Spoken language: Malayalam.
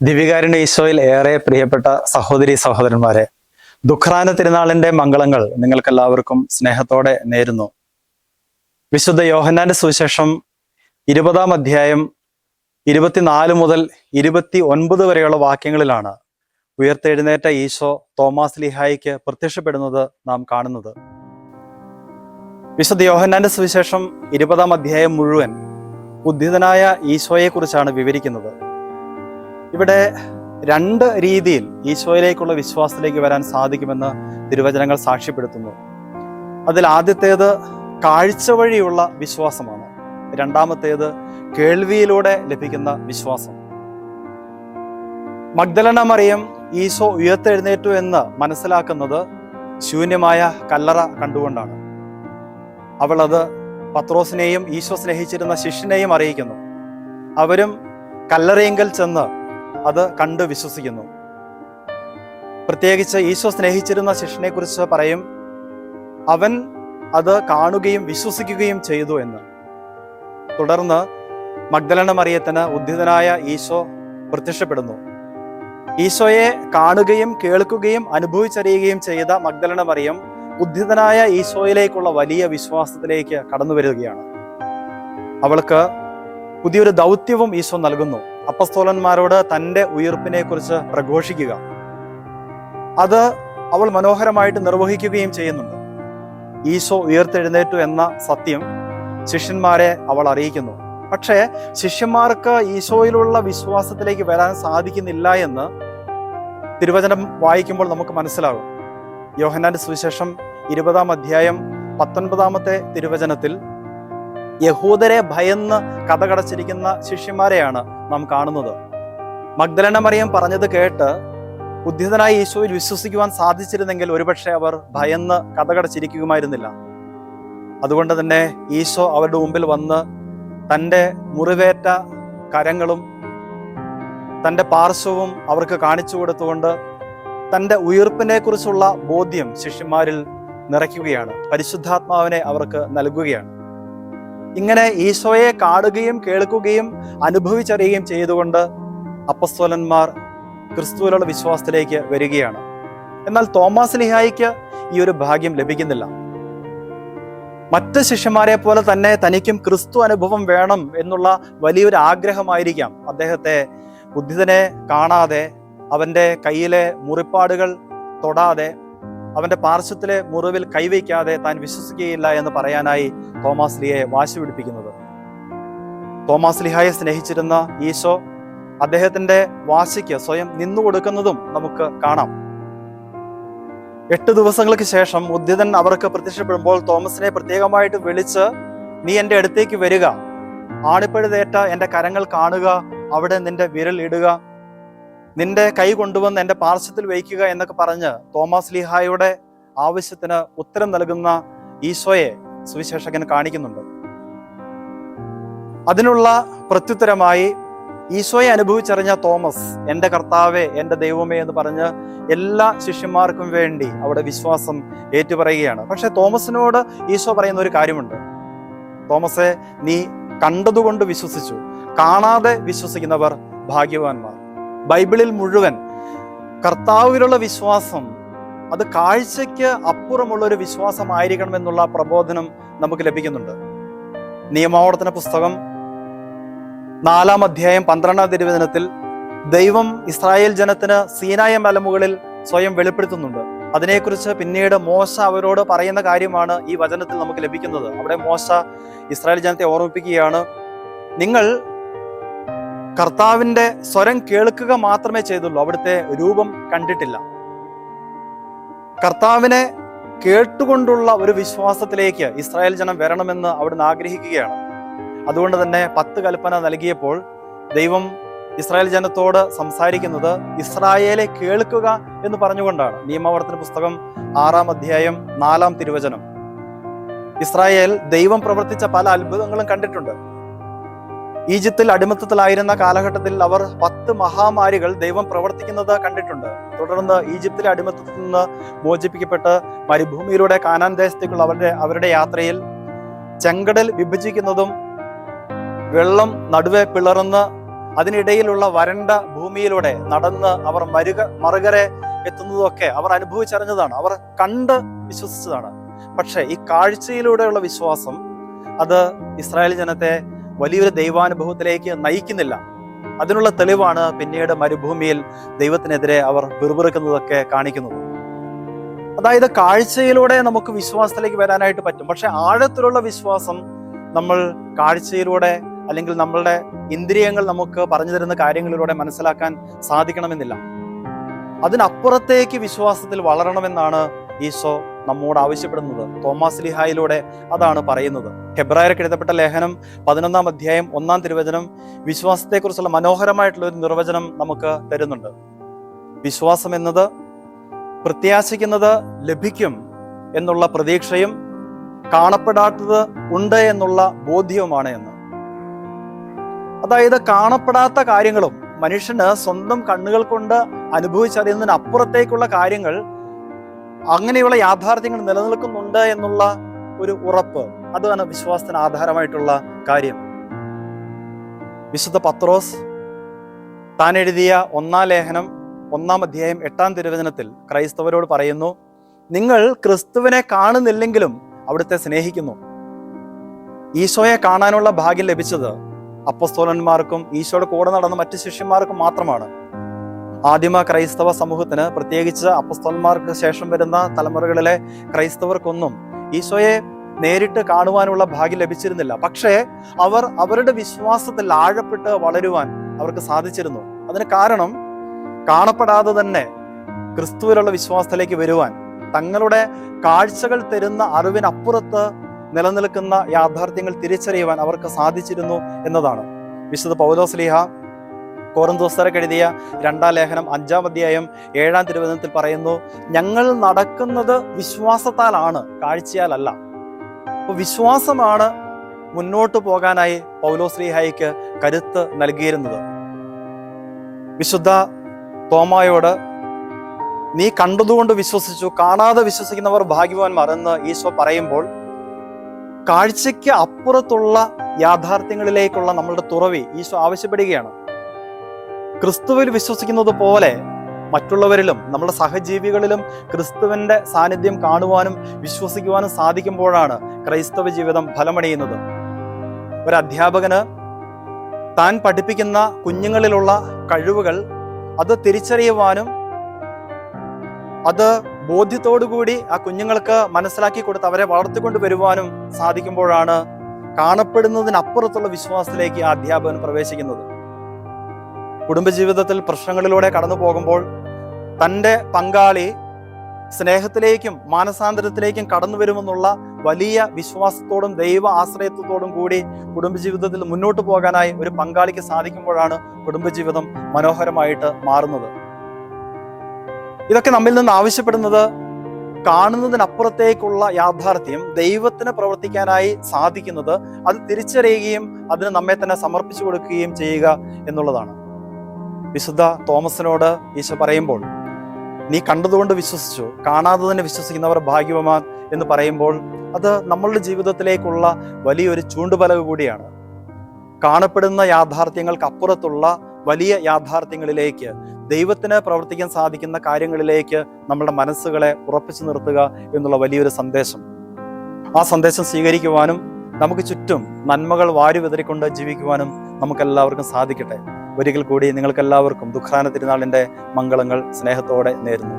ദിവികാരുണ്യ ഈശോയിൽ ഏറെ പ്രിയപ്പെട്ട സഹോദരി സഹോദരന്മാരെ, ദുഃഖ്രാന തിരുനാളിന്റെ മംഗളങ്ങൾ നിങ്ങൾക്കെല്ലാവർക്കും സ്നേഹത്തോടെ നേരുന്നു. വിശുദ്ധ യോഹന്നാന്റെ സുവിശേഷം 20-ാം അധ്യായം 24 മുതൽ 29 വരെയുള്ള വാക്യങ്ങളിലാണ് ഉയർത്തെഴുന്നേറ്റ ഈശോ തോമാസ് ലീഹായിക്ക് പ്രത്യക്ഷപ്പെടുന്നത് നാം കാണുന്നത്. വിശുദ്ധ യോഹന്നാന്റെ സുവിശേഷം 20-ാം അധ്യായം മുഴുവൻ ഉദ്ധിതനായ ഈശോയെ കുറിച്ചാണ് വിവരിക്കുന്നത്. ഇവിടെ 2 രീതിയിൽ ഈശോയിലേക്കുള്ള വിശ്വാസത്തിലേക്ക് വരാൻ സാധിക്കുമെന്ന് തിരുവചനങ്ങൾ സാക്ഷ്യപ്പെടുത്തുന്നു. അതിൽ ആദ്യത്തേത് കാഴ്ച വഴിയുള്ള വിശ്വാസമാണ്. രണ്ടാമത്തേത് കേൾവിയിലൂടെ ലഭിക്കുന്ന വിശ്വാസം. മഗ്ദലന മറിയം ഈശോ ഉയർത്തെഴുന്നേറ്റു എന്ന് മനസ്സിലാക്കുന്നത് ശൂന്യമായ കല്ലറ കണ്ടുകൊണ്ടാണ്. അവൾ അത് പത്രോസിനെയും ഈശോ സ്നേഹിച്ചിരുന്ന ശിഷ്യനെയും അറിയിക്കുന്നു. അവരും കല്ലറയെങ്കൽ ചെന്ന് അത് കണ്ട് വിശ്വസിക്കുന്നു. പ്രത്യേകിച്ച് ഈശോ സ്നേഹിച്ചിരുന്ന ശിഷ്യനെ കുറിച്ച് പറയും, അവൻ അത് കാണുകയും വിശ്വസിക്കുകയും ചെയ്തു എന്ന്. തുടർന്ന് മഗ്ദലന മറിയത്തിന് ഉദ്ധിതനായ ഈശോ പ്രത്യക്ഷപ്പെടുന്നു. ഈശോയെ കാണുകയും കേൾക്കുകയും അനുഭവിച്ചറിയുകയും ചെയ്ത മഗ്ദലന മറിയം ഉദ്ധിതനായ ഈശോയിലേക്കുള്ള വലിയ വിശ്വാസത്തിലേക്ക് കടന്നു വരികയാണ്. അവൾക്ക് പുതിയൊരു ദൗത്യവും ഈശോ നൽകുന്നു. അപ്പസ്തോലന്മാരോട് തൻ്റെ ഉയിർപ്പിനെ കുറിച്ച് പ്രഘോഷിക്കുക. അത് അവൾ മനോഹരമായിട്ട് നിർവഹിക്കുകയും ചെയ്യുന്നുണ്ട്. ഈശോ ഉയർത്തെഴുന്നേറ്റു എന്ന സത്യം ശിഷ്യന്മാരെ അവൾ അറിയിക്കുന്നു. പക്ഷേ ശിഷ്യന്മാർക്ക് ഈശോയിലുള്ള വിശ്വാസത്തിലേക്ക് വരാൻ സാധിക്കുന്നില്ല എന്ന് തിരുവചനം വായിക്കുമ്പോൾ നമുക്ക് മനസ്സിലാകും. യോഹന്നാന്റെ സുവിശേഷം 20-ാം അധ്യായം 19-ാമത്തെ തിരുവചനത്തിൽ യഹൂദരെ ഭയന്ന് കഥകടച്ചിരിക്കുന്ന ശിഷ്യന്മാരെയാണ് നാം കാണുന്നത്. മഗ്ദലന മറിയം പറഞ്ഞത് കേട്ട് ഉദ്ധിതനായ ഈശോയിൽ വിശ്വസിക്കുവാൻ സാധിച്ചിരുന്നെങ്കിൽ ഒരുപക്ഷെ അവർ ഭയന്ന് കഥകടച്ചിരിക്കുമായിരുന്നില്ല. അതുകൊണ്ട് തന്നെ ഈശോ അവരുടെ മുമ്പിൽ വന്ന് തൻ്റെ മുറിവേറ്റ കരങ്ങളും തൻ്റെ പാർശ്വവും അവർക്ക് കാണിച്ചു കൊടുത്തുകൊണ്ട് തൻ്റെ ഉയിർപ്പിനെ കുറിച്ചുള്ള ബോധ്യം ശിഷ്യന്മാരിൽ നിറയ്ക്കുകയാണ്. പരിശുദ്ധാത്മാവിനെ അവർക്ക് നൽകുകയാണ്. ഇങ്ങനെ ഈശോയെ കാണുകയും കേൾക്കുകയും അനുഭവിച്ചറിയുകയും ചെയ്തുകൊണ്ട് അപ്പസ്തോലന്മാർ ക്രിസ്തുവിലുള്ള വിശ്വാസത്തിലേക്ക് വരികയാണ്. എന്നാൽ തോമാസ് ലീഹായിക്ക് ഈ ഒരു ഭാഗ്യം ലഭിക്കുന്നില്ല. മറ്റ് ശിഷ്യന്മാരെ പോലെ തന്നെ തനിക്കും ക്രിസ്തു അനുഭവം വേണം എന്നുള്ള വലിയൊരു ആഗ്രഹമായിരിക്കാം അദ്ദേഹത്തെ ഉദ്ധിതനെ കാണാതെ, അവൻ്റെ കയ്യിലെ മുറിപ്പാടുകൾ തൊടാതെ, അവൻ്റെ പാർശ്വത്തിലെ മുറിവിൽ കൈവയ്ക്കാതെ താൻ വിശ്വസിക്കുകയില്ല എന്ന് പറയാനായി തോമാസ് ലീഹയെ വാശി പിടിപ്പിക്കുന്നത്. തോമാസ് ലീഹായെ സ്നേഹിച്ചിരുന്ന ഈശോ അദ്ദേഹത്തിൻ്റെ വാശിക്ക് സ്വയം നിന്നുകൊടുക്കുന്നതും നമുക്ക് കാണാം. 8 ദിവസങ്ങൾക്ക് ശേഷം ഉദ്ധിതൻ അവർക്ക് പ്രത്യക്ഷപ്പെടുമ്പോൾ തോമസിനെ പ്രത്യേകമായിട്ട് വിളിച്ച്, നീ എൻ്റെ അടുത്തേക്ക് വരിക, ആണിപ്പഴുതേറ്റ എൻ്റെ കരങ്ങൾ കാണുക, അവിടെ നിന്റെ വിരൽ ഇടുക, നിന്റെ കൈ കൊണ്ടുവന്ന് എൻ്റെ പാർശ്വത്തിൽ വയ്ക്കുക എന്നൊക്കെ പറഞ്ഞ് തോമാസ് ലീഹായുടെ ആവശ്യത്തിന് ഉത്തരം നൽകുന്ന ഈശോയെ സുവിശേഷകൻ കാണിക്കുന്നുണ്ട്. അതിനുള്ള പ്രത്യുത്തരമായി ഈശോയെ അനുഭവിച്ചറിഞ്ഞ തോമസ് എൻ്റെ കർത്താവേ, എൻ്റെ ദൈവമേ എന്ന് പറഞ്ഞ് എല്ലാ ശിഷ്യന്മാർക്കും വേണ്ടി അവിടെ വിശ്വാസം ഏറ്റുപറയുകയാണ്. പക്ഷെ തോമസിനോട് ഈശോ പറയുന്ന ഒരു കാര്യമുണ്ട്. തോമസേ, നീ കണ്ടതുകൊണ്ട് വിശ്വസിച്ചു, കാണാതെ വിശ്വസിക്കുന്നവർ ഭാഗ്യവാന്മാർ. ബൈബിളിൽ മുഴുവൻ കർത്താവിലുള്ള വിശ്വാസം അത് കാഴ്ചയ്ക്ക് അപ്പുറമുള്ള ഒരു വിശ്വാസമായിരിക്കണമെന്നുള്ള പ്രബോധനം നമുക്ക് ലഭിക്കുന്നുണ്ട്. നിയമാവർത്തന പുസ്തകം 4-ാം അധ്യായം 12-ാം തിരുവചനത്തിൽ ദൈവം ഇസ്രായേൽ ജനത്തിന് സീനായ മലമുകളിൽ സ്വയം വെളിപ്പെടുത്തുന്നുണ്ട്. അതിനെക്കുറിച്ച് പിന്നീട് മോശ അവരോട് പറയുന്ന കാര്യമാണ് ഈ വചനത്തിൽ നമുക്ക് ലഭിക്കുന്നത്. അവിടെ മോശ ഇസ്രായേൽ ജനത്തെ ഓർമ്മിപ്പിക്കുകയാണ്, നിങ്ങൾ കർത്താവിൻ്റെ സ്വരം കേൾക്കുക മാത്രമേ ചെയ്തുള്ളൂ, അവിടുത്തെ രൂപം കണ്ടിട്ടില്ല. കർത്താവിനെ കേട്ടുകൊണ്ടുള്ള ഒരു വിശ്വാസത്തിലേക്ക് ഇസ്രായേൽ ജനം വരണമെന്ന് അവിടുന്ന് ആഗ്രഹിക്കുകയാണ്. അതുകൊണ്ട് തന്നെ 10 കൽപ്പന നൽകിയപ്പോൾ ദൈവം ഇസ്രായേൽ ജനത്തോട് സംസാരിക്കുന്നത് ഇസ്രായേലെ കേൾക്കുക എന്ന് പറഞ്ഞുകൊണ്ടാണ്. നിയമാവർത്തന പുസ്തകം 6-ാം അധ്യായം 4-ാം തിരുവചനം. ഇസ്രായേൽ ദൈവം പ്രവർത്തിച്ച പല അത്ഭുതങ്ങളും കണ്ടിട്ടുണ്ട്. ഈജിപ്തിൽ അടിമത്തത്തിലായിരുന്ന കാലഘട്ടത്തിൽ അവർ 10 മഹാമാരികൾ ദൈവം പ്രവർത്തിക്കുന്നത് കണ്ടിട്ടുണ്ട്. തുടർന്ന് ഈജിപ്തിലെ അടിമത്തത്തിൽ നിന്ന് മോചിപ്പിക്കപ്പെട്ട് മരുഭൂമിയിലൂടെ കാനാൻ ദേശത്തേക്കുള്ള അവരുടെ യാത്രയിൽ ചെങ്കടൽ വിഭജിക്കുന്നതും വെള്ളം നടുവെ പിളർന്ന് അതിനിടയിലുള്ള വരണ്ട ഭൂമിയിലൂടെ നടന്ന് അവർ മറുകരെ എത്തുന്നതൊക്കെ അവർ അനുഭവിച്ചറിഞ്ഞതാണ്, അവർ കണ്ട് വിശ്വസിച്ചതാണ്. പക്ഷെ ഈ കാഴ്ചയിലൂടെയുള്ള വിശ്വാസം അത് ഇസ്രായേൽ ജനത്തെ വലിയൊരു ദൈവാനുഭവത്തിലേക്ക് നയിക്കുന്നില്ല. അതിനുള്ള തെളിവാണ് പിന്നീട് മരുഭൂമിയിൽ ദൈവത്തിനെതിരെ അവർ പിറുപിറുക്കുന്നതൊക്കെ കാണിക്കുന്നത്. അതായത് കാഴ്ചയിലൂടെ നമുക്ക് വിശ്വാസത്തിലേക്ക് വരാനായിട്ട് പറ്റും, പക്ഷെ ആഴത്തിലുള്ള വിശ്വാസം നമ്മൾ കാഴ്ചയിലൂടെ അല്ലെങ്കിൽ നമ്മളുടെ ഇന്ദ്രിയങ്ങൾ നമുക്ക് പറഞ്ഞു തരുന്ന കാര്യങ്ങളിലൂടെ മനസ്സിലാക്കാൻ സാധിക്കണമെന്നില്ല. അതിനപ്പുറത്തേക്ക് വിശ്വാസത്തിൽ വളരണമെന്നാണ് ഈശോ നമ്മോട് ആവശ്യപ്പെടുന്നത്. തോമാസ് ലീഹായിലൂടെ അതാണ് പറയുന്നത്. ഹെബ്രായർക്ക് എഴുതപ്പെട്ട ലേഖനം 11-ാം അധ്യായം 1-ാം തിരുവചനം വിശ്വാസത്തെക്കുറിച്ചുള്ള മനോഹരമായിട്ടുള്ള ഒരു നിർവചനം നമുക്ക് തരുന്നുണ്ട്. വിശ്വാസം എന്നത് പ്രത്യാശിക്കുന്നത് ലഭിക്കും എന്നുള്ള പ്രതീക്ഷയും കാണപ്പെടാത്തത് ഉണ്ട് എന്നുള്ള ബോധ്യവുമാണ് എന്ന്. അതായത് കാണപ്പെടാത്ത കാര്യങ്ങളും മനുഷ്യന് സ്വന്തം കണ്ണുകൾ കൊണ്ട് അനുഭവിച്ചറിയുന്നതിന് അപ്പുറത്തേക്കുള്ള കാര്യങ്ങൾ, അങ്ങനെയുള്ള യാഥാർത്ഥ്യങ്ങൾ നിലനിൽക്കുന്നുണ്ട് എന്നുള്ള ഒരു ഉറപ്പ്, അതാണ് വിശ്വാസത്തിന് ആധാരമായിട്ടുള്ള കാര്യം. വിശുദ്ധ പത്രോസ് താൻ എഴുതിയ 1-ാം ലേഖനം 1-ാം അധ്യായം 8-ാം തിരുവചനത്തിൽ ക്രൈസ്തവരോട് പറയുന്നു, നിങ്ങൾ ക്രിസ്തുവിനെ കാണുന്നില്ലെങ്കിലും അവിടുത്തെ സ്നേഹിക്കുന്നു. ഈശോയെ കാണാനുള്ള ഭാഗ്യം ലഭിച്ചത് അപ്പസ്തോലന്മാർക്കും ഈശോയുടെ കൂടെ നടന്ന മറ്റു ശിഷ്യന്മാർക്കും മാത്രമാണ്. ആദിമ ക്രൈസ്തവ സമൂഹത്തിന്, പ്രത്യേകിച്ച് അപ്പസ്തോലന്മാർക്ക് ശേഷം വരുന്ന തലമുറകളിലെ ക്രൈസ്തവർക്കൊന്നും ഈശോയെ നേരിട്ട് കാണുവാനുള്ള ഭാഗ്യം ലഭിച്ചിരുന്നില്ല. പക്ഷേ അവർ അവരുടെ വിശ്വാസത്തിൽ ആഴപ്പെട്ട് വളരുവാൻ അവർക്ക് സാധിച്ചിരുന്നു. അതിന് കാരണം കാണപ്പെടാതെ തന്നെ ക്രിസ്തുവിലുള്ള വിശ്വാസത്തിലേക്ക് വരുവാൻ, തങ്ങളുടെ കാഴ്ചകൾ തരുന്ന അറിവിനപ്പുറത്ത് നിലനിൽക്കുന്ന യാഥാർത്ഥ്യങ്ങൾ തിരിച്ചറിയുവാൻ അവർക്ക് സാധിച്ചിരുന്നു എന്നതാണ്. വിശുദ്ധ പൗലോസ് ലീഹ കൊറിന്തോസ്യർക്ക് എഴുതിയ 2-ാം ലേഖനം 5-ാം അധ്യായം 7-ാം തിരുവചനത്തിൽ പറയുന്നു, ഞങ്ങൾ നടക്കുന്നത് വിശ്വാസത്താലാണ്, കാഴ്ചയാലല്ല. അപ്പൊ വിശ്വാസമാണ് മുന്നോട്ട് പോകാനായി പൗലോസ് ലീഹായ്ക്ക് കരുത്ത് നൽകിയിരുന്നത്. വിശുദ്ധ തോമായോട് നീ കണ്ടതുകൊണ്ട് വിശ്വസിച്ചു, കാണാതെ വിശ്വസിക്കുന്നവർ ഭാഗ്യവാന്മാർ എന്ന് ഈശോ പറയുമ്പോൾ കാഴ്ചയ്ക്ക് അപ്പുറത്തുള്ള യാഥാർത്ഥ്യങ്ങളിലേക്കുള്ള നമ്മളുടെ തുറവി ഈശോ ആവശ്യപ്പെടുകയാണ്. ക്രിസ്തുവിൽ വിശ്വസിക്കുന്നത് പോലെ മറ്റുള്ളവരിലും നമ്മുടെ സഹജീവികളിലും ക്രിസ്തുവിന്റെ സാന്നിധ്യം കാണുവാനും വിശ്വസിക്കുവാനും സാധിക്കുമ്പോഴാണ് ക്രൈസ്തവ ജീവിതം ഫലമണിയുന്നത്. ഒരു അധ്യാപകന് താൻ പഠിപ്പിക്കുന്ന കുഞ്ഞുങ്ങളിലുള്ള കഴിവുകൾ അത് തിരിച്ചറിയുവാനും അത് ബോധ്യത്തോടുകൂടി ആ കുഞ്ഞുങ്ങൾക്ക് മനസ്സിലാക്കി കൊടുത്ത് അവരെ വളർത്തിക്കൊണ്ട് വരുവാനും സാധിക്കുമ്പോഴാണ് കാണപ്പെടുന്നതിനപ്പുറത്തുള്ള വിശ്വാസത്തിലേക്ക് ആ അധ്യാപകൻ പ്രവേശിക്കുന്നത്. കുടുംബജീവിതത്തിൽ പ്രശ്നങ്ങളിലൂടെ കടന്നു പോകുമ്പോൾ തൻ്റെ പങ്കാളി സ്നേഹത്തിലേക്കും മാനസാന്തരത്തിലേക്കും കടന്നു വരുമെന്നുള്ള വലിയ വിശ്വാസത്തോടും ദൈവ ആശ്രയത്വത്തോടും കൂടി കുടുംബജീവിതത്തിൽ മുന്നോട്ട് പോകാനായി ഒരു പങ്കാളിക്ക് സാധിക്കുമ്പോഴാണ് കുടുംബജീവിതം മനോഹരമായിട്ട് മാറുന്നത്. ഇതൊക്കെ നമ്മിൽ നിന്ന് ആവശ്യപ്പെടുന്നത് കാണുന്നതിനപ്പുറത്തേക്കുള്ള യാഥാർത്ഥ്യം ദൈവത്തിന് പ്രവർത്തിക്കാനായി സാധിക്കുന്നത് അത് തിരിച്ചറിയുകയും അതിന് നമ്മെ തന്നെ സമർപ്പിച്ചു കൊടുക്കുകയും ചെയ്യുക എന്നുള്ളതാണ്. വിശുദ്ധ തോമസിനോട് ഈശോ പറയുമ്പോൾ നീ കണ്ടതുകൊണ്ട് വിശ്വസിച്ചു, കാണാതെ തന്നെ വിശ്വസിക്കുന്നവർ ഭാഗ്യവാന്മാർ എന്ന് പറയുമ്പോൾ അത് നമ്മളുടെ ജീവിതത്തിലേക്കുള്ള വലിയൊരു ചൂണ്ടുപലക കൂടിയാണ്. കാണപ്പെടുന്ന യാഥാർത്ഥ്യങ്ങൾക്ക് അപ്പുറത്തുള്ള വലിയ യാഥാർത്ഥ്യങ്ങളിലേക്ക്, ദൈവത്തിന് പ്രവർത്തിക്കാൻ സാധിക്കുന്ന കാര്യങ്ങളിലേക്ക് നമ്മളുടെ മനസ്സുകളെ ഉറപ്പിച്ചു നിർത്തുക എന്നുള്ള വലിയൊരു സന്ദേശം. ആ സന്ദേശം സ്വീകരിക്കുവാനും നമുക്ക് ചുറ്റും നന്മകൾ വാരി വിതറിക്കൊണ്ട് ജീവിക്കുവാനും നമുക്കെല്ലാവർക്കും സാധിക്കട്ടെ. ഒരിക്കൽ കൂടി നിങ്ങൾക്കെല്ലാവർക്കും ദുഃഖാന തിരുനാളിൻ്റെ മംഗളങ്ങൾ സ്നേഹത്തോടെ നേരുന്നു.